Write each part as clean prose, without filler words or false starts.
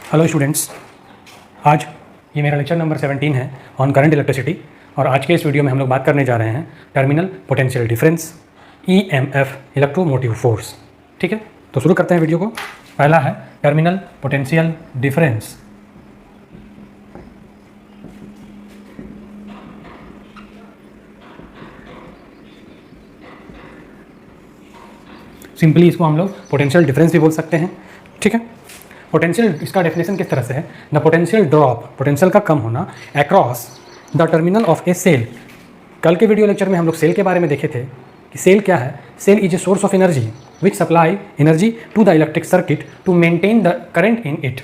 Hello students, आज ये मेरा लेक्चर नंबर 17 है ऑन करंट इलेक्ट्रिसिटी। और आज के इस वीडियो में हम लोग बात करने जा रहे हैं terminal potential difference, EMF, electromotive force. ठीक है, तो शुरू करते हैं वीडियो को। पहला है टर्मिनल पोटेंशियल डिफरेंस। सिंपली इसको हम लोग पोटेंशियल डिफरेंस भी बोल सकते हैं। ठीक है, पोटेंशियल, इसका डेफिनेशन किस तरह से है? द पोटेंशियल ड्रॉप, पोटेंशियल का कम होना across the terminal of a cell. कल के वीडियो लेक्चर में हम लोग सेल के बारे में देखे थे कि सेल क्या है। Cell is a source of energy which supply energy to the electric circuit to maintain the current in it.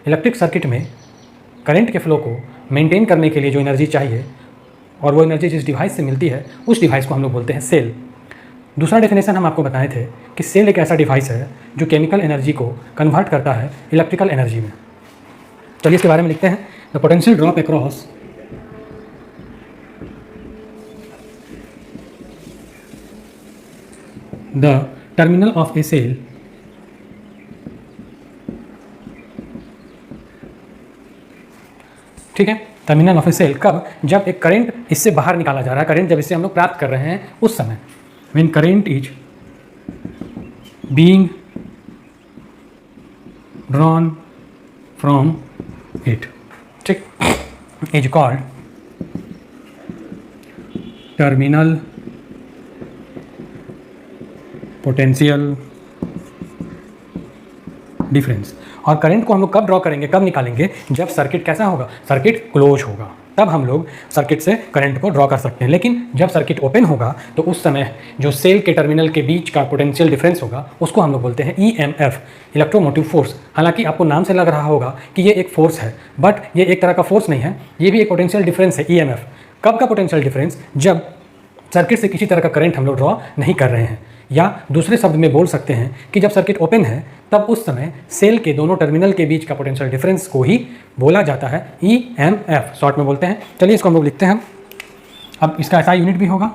Electric circuit में करंट के फ्लो को मेंटेन करने के लिए जो एनर्जी चाहिए और वो एनर्जी जिस डिवाइस से मिलती है उस डिवाइस को हम लोग बोलते हैं सेल। दूसरा डेफिनेशन हम आपको बताए थे कि सेल एक ऐसा डिवाइस है जो केमिकल एनर्जी को कन्वर्ट करता है इलेक्ट्रिकल एनर्जी में। चलिए इसके बारे में लिखते हैं। The potential drop across the terminal of a cell ठीक है, टर्मिनल ऑफ ए सेल कब? जब एक करंट इससे बाहर निकाला जा रहा है, करंट जब इससे हम लोग प्राप्त कर रहे हैं उस समय। when current is being drawn from it, ठीक, is called terminal potential difference। और करंट को हम लोग कब ड्रॉ करेंगे, कब निकालेंगे? जब सर्किट कैसा होगा? सर्किट क्लोज होगा, तब हम लोग सर्किट से करंट को ड्रॉ कर सकते हैं। लेकिन जब सर्किट ओपन होगा तो उस समय जो सेल के टर्मिनल के बीच का पोटेंशियल डिफरेंस होगा उसको हम लोग बोलते हैं ईएमएफ, इलेक्ट्रोमोटिव फोर्स। हालांकि आपको नाम से लग रहा होगा कि ये एक फोर्स है, बट ये एक तरह का फोर्स नहीं है, ये भी एक पोटेंशियल डिफरेंस है। ईएमएफ कब का पोटेंशियल डिफरेंस? जब सर्किट से किसी तरह का करंट हम लोग ड्रॉ नहीं कर रहे हैं, या दूसरे शब्द में बोल सकते हैं कि जब सर्किट ओपन है तब उस समय सेल के दोनों टर्मिनल के बीच का पोटेंशियल डिफरेंस को ही बोला जाता है ईएमएफ, शॉर्ट में बोलते हैं। चलिए इसको हम लोग लिखते हैं। अब इसका ऐसा यूनिट भी होगा,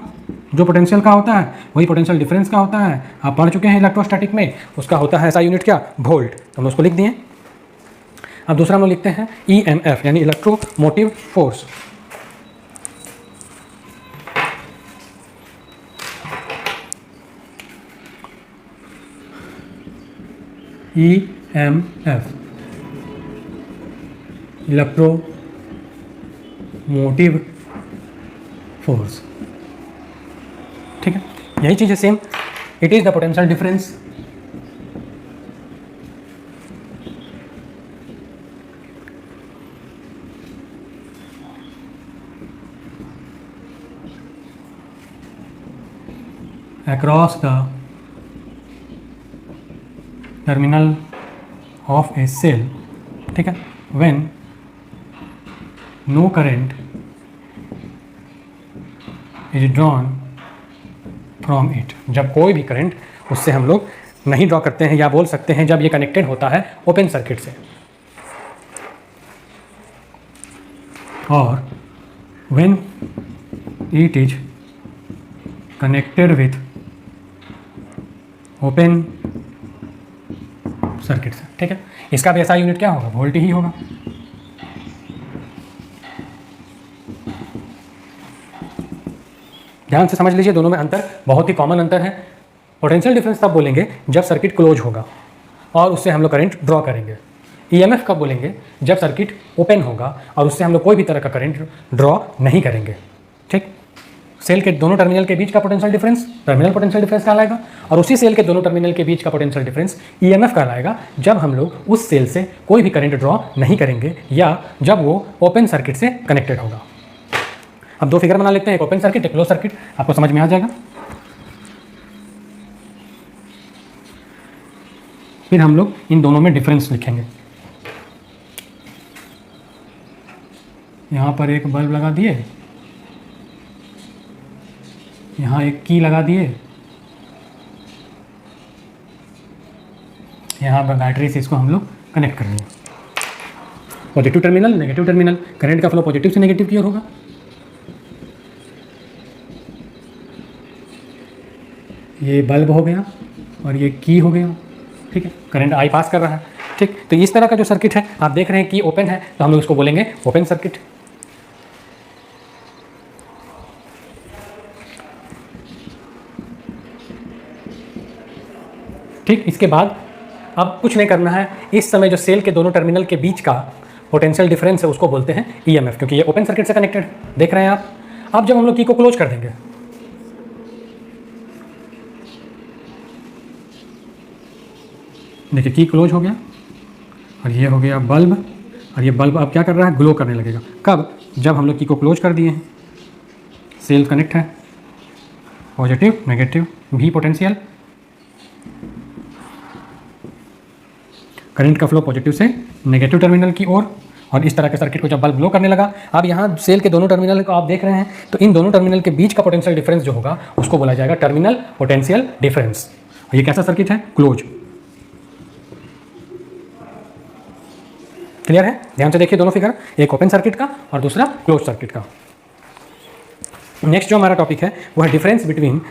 जो पोटेंशियल का होता है वही पोटेंशियल डिफरेंस का होता है। आप पढ़ चुके हैं इलेक्ट्रोस्टैटिक में, उसका होता है ऐसा यूनिट क्या? वोल्ट। तो हम उसको लिख दिए। अब दूसरा हम लोग लिखते हैं ईएमएफ यानी electromotive force. EMF, electromotive force. ठीक है, यही चीज़ है same. It is the potential difference across the terminal of a cell, ठीक है, when no current is drawn from it. जब कोई भी करंट उससे हम लोग नहीं ड्रॉ करते हैं, या बोल सकते हैं जब ये कनेक्टेड होता है ओपन सर्किट से। और when it is connected with open circuit से। ठीक है, इसका भी ऐसा यूनिट क्या होगा? वोल्ट ही होगा। ध्यान से समझ लीजिए, दोनों में अंतर बहुत ही कॉमन अंतर है। पोटेंशियल डिफरेंस तब बोलेंगे जब सर्किट क्लोज होगा और उससे हम लोग करंट ड्रॉ करेंगे। ईएमएफ कब बोलेंगे? जब सर्किट ओपन होगा और उससे हम लोग कोई भी तरह का करंट ड्रॉ नहीं करेंगे। ठीक, सेल के दोनों टर्मिनल के बीच का potential difference terminal potential difference कहलाएगा, और उसी सेल के दोनों टर्मिनल के बीच का पोटेंशियल डिफरेंस ईएमएफ कहलाएगा जब हम लोग उस सेल से कोई भी करंट ड्रॉ नहीं करेंगे, या जब वो ओपन सर्किट से कनेक्टेड होगा। अब दो फिगर बना लेते हैं, एक ओपन सर्किट, एक क्लोज सर्किट, आपको समझ में आ जाएगा। फिर हम लोग इन दोनों में डिफरेंस लिखेंगे। यहाँ पर एक बल्ब लगा दिए, यहाँ एक की लगा दिए, यहाँ पर बैटरी से इसको हम लोग कनेक्ट कर लिए। Positive terminal, negative terminal, current का फ्लो पॉजिटिव से नेगेटिव की ओर होगा। ये बल्ब हो गया और ये की हो गया। ठीक है, करंट आई पास कर रहा है। ठीक, तो इस तरह का जो सर्किट है आप देख रहे हैं कि ओपन है, तो हम लोग इसको बोलेंगे ओपन सर्किट। ठीक, इसके बाद अब कुछ नहीं करना है, इस समय जो सेल के दोनों टर्मिनल के बीच का पोटेंशियल डिफरेंस है उसको बोलते हैं ईएमएफ, क्योंकि ये ओपन सर्किट से कनेक्टेड देख रहे हैं आप। अब जब हम लोग की को क्लोज कर देंगे, देखिए की क्लोज हो गया और ये हो गया बल्ब, और ये बल्ब अब क्या कर रहा है, ग्लो करने लगेगा। कब? जब हम लोग की को क्लोज कर दिए हैं। सेल कनेक्ट है, पॉजिटिव नेगेटिव भी पोटेंशियल, करंट का फ्लो पॉजिटिव से नेगेटिव टर्मिनल की ओर, और इस तरह के सर्किट को जब बल्ब ग्लो करने लगा, अब यहाँ सेल के दोनों टर्मिनल को आप देख रहे हैं, तो इन दोनों टर्मिनल के बीच का पोटेंशियल डिफरेंस जो होगा उसको बोला जाएगा टर्मिनल पोटेंशियल डिफरेंस। ये कैसा सर्किट है? क्लोज। क्लियर है? ध्यान से देखिए दोनों फिगर, एक ओपन सर्किट का और दूसरा क्लोज सर्किट का। नेक्स्ट जो हमारा टॉपिक है वो है difference between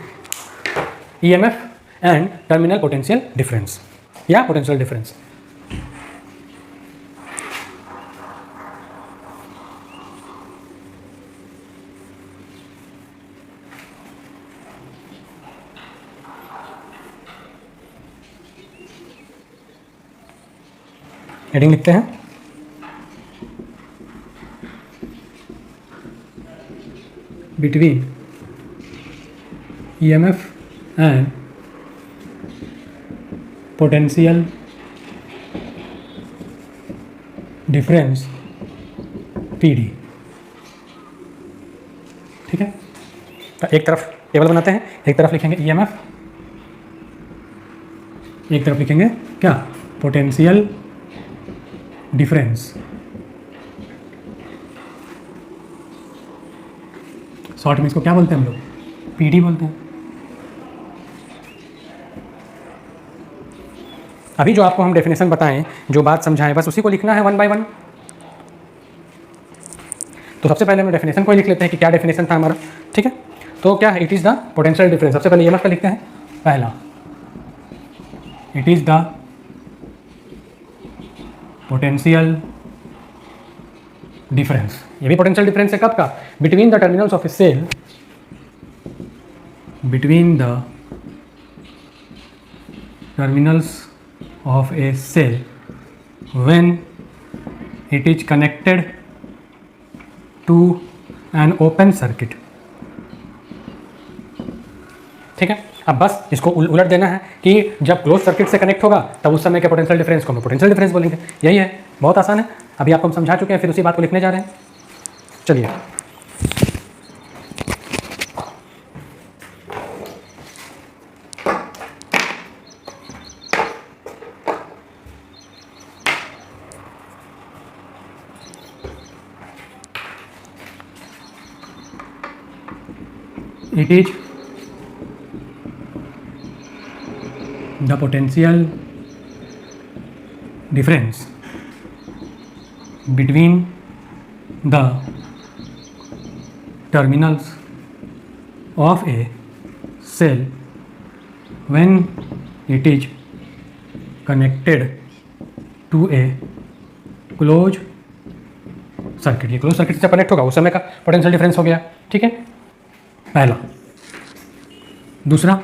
EMF and terminal potential difference या पोटेंशियल डिफरेंस। हेडिंग लिखते हैं, between EMF and potential difference PD. ठीक है, तो एक तरफ टेबल बनाते हैं, एक तरफ लिखेंगे ईएमएफ, एक तरफ लिखेंगे क्या, पोटेंशियल डिफरेंस। शॉर्ट में इसको क्या बोलते हैं हम लोग, पीडी बोलते हैं। अभी जो आपको हम डेफिनेशन बताएं, जो बात समझाएं, बस उसी को लिखना है वन बाय वन। तो सबसे पहले हम डेफिनेशन को ही लिख लेते हैं कि क्या डेफिनेशन था हमारा। ठीक है, तो क्या है, it is the potential difference. सबसे पहले ईएमएफ का लिखते हैं, पहला it is the potential difference. ये भी पोटेंशियल डिफरेंस है कब का, between the terminals of a cell, between the terminals of a cell when it is connected to an open circuit। ठीक है, अब बस इसको उलट देना है कि जब क्लोज सर्किट से कनेक्ट होगा तब उस समय के पोटेंशियल डिफरेंस को हम पोटेंशियल डिफरेंस बोलेंगे। यही है, बहुत आसान है। अभी आपको हम समझा चुके हैं, फिर उसी बात को लिखने जा रहे हैं। चलिए, it is the potential difference between the terminals of a cell when it is connected to a closed circuit. ये क्लोज सर्किट से कनेक्ट होगा उस समय का पोटेंशियल डिफरेंस हो गया। ठीक है, पहला। दूसरा,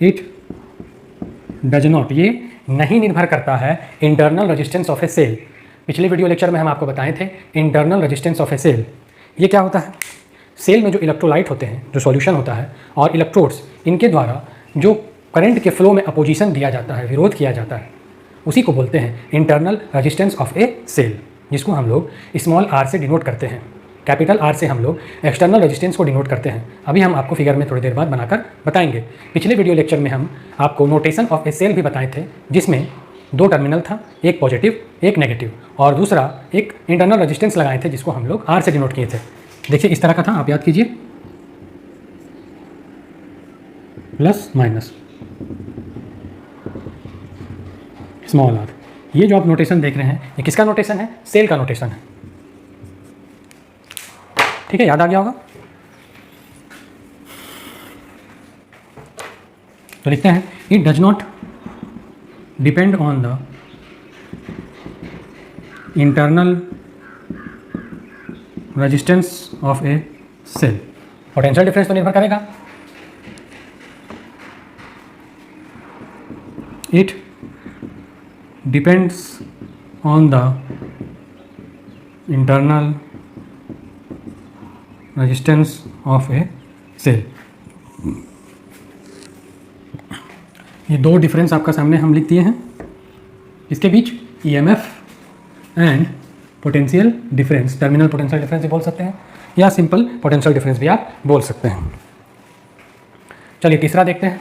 इट डज नॉट, ये नहीं निर्भर करता है internal resistance of a cell. पिछले वीडियो लेक्चर में हम आपको बताए थे internal resistance of a cell. ये क्या होता है, सेल में जो इलेक्ट्रोलाइट होते हैं, जो सॉल्यूशन होता है, और इलेक्ट्रोड्स, इनके द्वारा जो करंट के फ्लो में अपोजिशन दिया जाता है, विरोध किया जाता है, उसी को बोलते हैं internal resistance of a cell, जिसको हम लोग स्मॉल आर से डिनोट करते हैं। कैपिटल आर से हम लोग एक्सटर्नल रेजिस्टेंस को डिनोट करते हैं। अभी हम आपको फिगर में थोड़ी देर बाद बनाकर बताएंगे। पिछले वीडियो लेक्चर में हम आपको नोटेशन ऑफ ए सेल भी बताए थे, जिसमें दो टर्मिनल था, एक पॉजिटिव एक नेगेटिव, और दूसरा एक इंटरनल रेजिस्टेंस लगाए थे जिसको हम लोग आर से डिनोट किए थे। देखिए इस तरह का था, आप याद कीजिए, प्लस माइनस स्मॉल आर। ये जो आप नोटेशन देख रहे हैं, ये किसका नोटेशन है, सेल का नोटेशन है। ठीक है, याद आ गया होगा। तो लिखते हैं, it does not depend on the internal resistance of a cell. Potential difference तो निर्भर करेगा, it depends on the internal resistance of a cell. ये दो डिफरेंस आपका सामने हम लिख दिए हैं, इसके बीच EMF and potential difference, terminal potential difference भी बोल सकते हैं या सिंपल पोटेंशियल डिफरेंस भी आप बोल सकते हैं। चलिए तीसरा देखते हैं।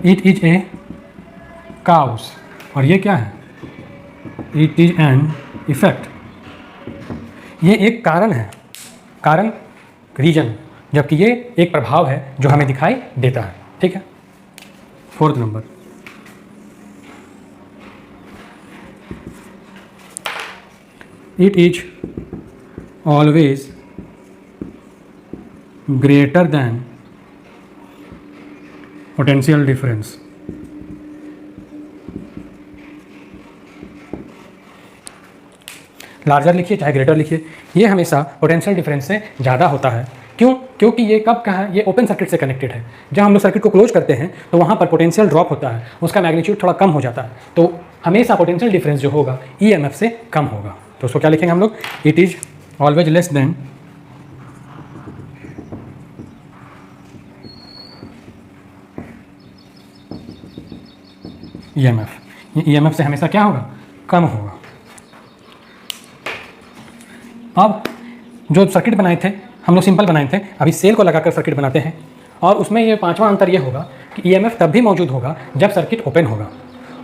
इट इज ए काउस, और ये क्या है? It is an effect. ये एक कारण है, कारण रीजन, जबकि ये एक प्रभाव है जो हमें दिखाई देता है। ठीक है, fourth number, it is always greater than potential difference. Larger लिखिए चाहे ग्रेटर लिखिए, ये हमेशा पोटेंशियल डिफरेंस से ज़्यादा होता है। क्यों? क्योंकि ये कब का है? ये ओपन सर्किट से कनेक्टेड है। जब हम लोग सर्किट को क्लोज करते हैं तो वहाँ पर पोटेंशियल ड्रॉप होता है, उसका मैग्नीट्यूड थोड़ा कम हो जाता है, तो हमेशा पोटेंशियल डिफरेंस जो होगा ईएमएफ से कम होगा। तो उसको क्या लिखेंगे हम लोग? It is always less than EMF. ये ईएमएफ से हमेशा क्या होगा? कम होगा। अब जो सर्किट बनाए थे हम लोग सिंपल बनाए थे, अभी सेल को लगाकर सर्किट बनाते हैं, और उसमें ये पांचवा अंतर ये होगा कि ईएमएफ तब भी मौजूद होगा जब सर्किट ओपन होगा,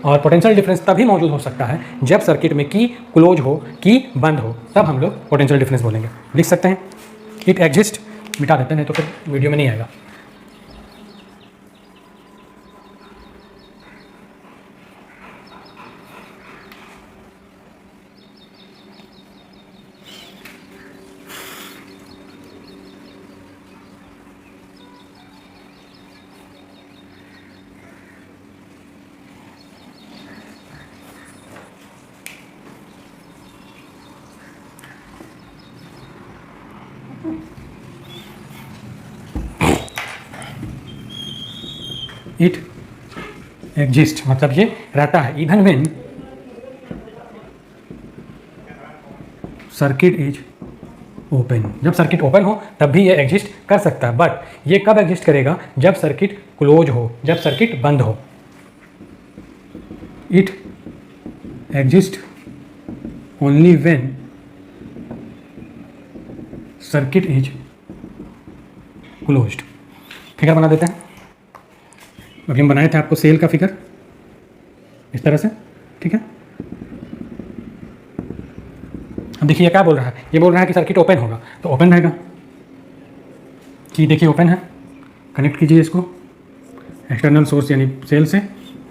और पोटेंशियल डिफरेंस तभी मौजूद हो सकता है जब सर्किट में की क्लोज हो, की बंद हो, तब हम लोग पोटेंशियल डिफरेंस बोलेंगे। लिख सकते हैं इट एग्जिस्ट, मिटा देते हैं तो फिर वीडियो में नहीं आएगा। इट एग्जिस्ट मतलब ये रहता है, even when circuit is open. जब सर्किट ओपन हो तब भी ये एग्जिस्ट कर सकता है, बट ये कब एग्जिस्ट करेगा? जब सर्किट क्लोज हो, जब सर्किट बंद हो। It exist only when circuit is closed. Figure बना देते हैं। अभी हम बनाए थे आपको सेल का फिगर इस तरह से, ठीक है। अब देखिए क्या बोल रहा है, ये बोल रहा है कि सर्किट ओपन होगा तो ओपन रहेगा, कि देखिए ओपन है, कनेक्ट कीजिए इसको एक्सटर्नल सोर्स यानी सेल से,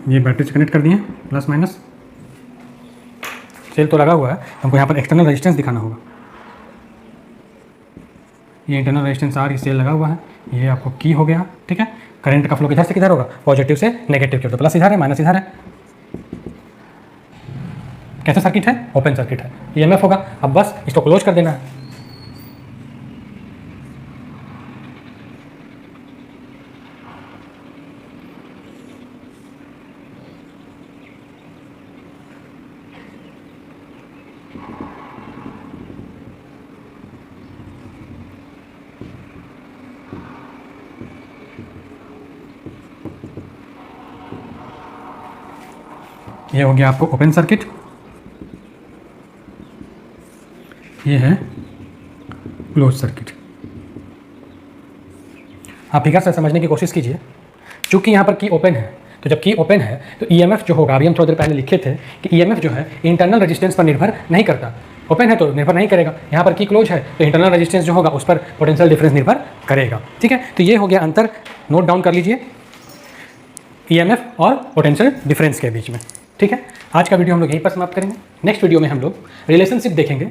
ये बैटरी से कनेक्ट कर दिए प्लस माइनस। सेल तो लगा हुआ है, हमको यहाँ पर एक्सटर्नल रेजिस्टेंस दिखाना होगा। ये इंटरनल रेजिस्टेंस आर, ये सेल लगा हुआ है, ये आपको की हो गया, ठीक है। करंट का फ्लो किधर से किधर होगा? पॉजिटिव से नेगेटिव की ओर, तो प्लस इधर है माइनस इधर है। कैसा सर्किट है? ओपन सर्किट है, ईएमएफ होगा। अब बस इसको क्लोज कर देना है। ये हो गया आपको ओपन सर्किट, ये है क्लोज सर्किट। आप फिगर से समझने की कोशिश कीजिए। चूंकि यहाँ पर की ओपन है, तो जब की ओपन है तो ईएमएफ जो होगा, अभी हम थोड़ी देर पहले लिखे थे कि ईएमएफ जो है इंटरनल रेजिस्टेंस पर निर्भर नहीं करता। ओपन है तो निर्भर नहीं करेगा। यहाँ पर की क्लोज है तो इंटरनल रेजिस्टेंस जो होगा उस पर पोटेंशियल डिफरेंस निर्भर करेगा, ठीक है। तो ये हो गया अंतर, नोट डाउन कर लीजिए ईएमएफ और पोटेंशियल डिफरेंस के बीच में, ठीक है। आज का वीडियो हम लोग यहीं पर समाप्त करेंगे। नेक्स्ट वीडियो में हम लोग रिलेशनशिप देखेंगे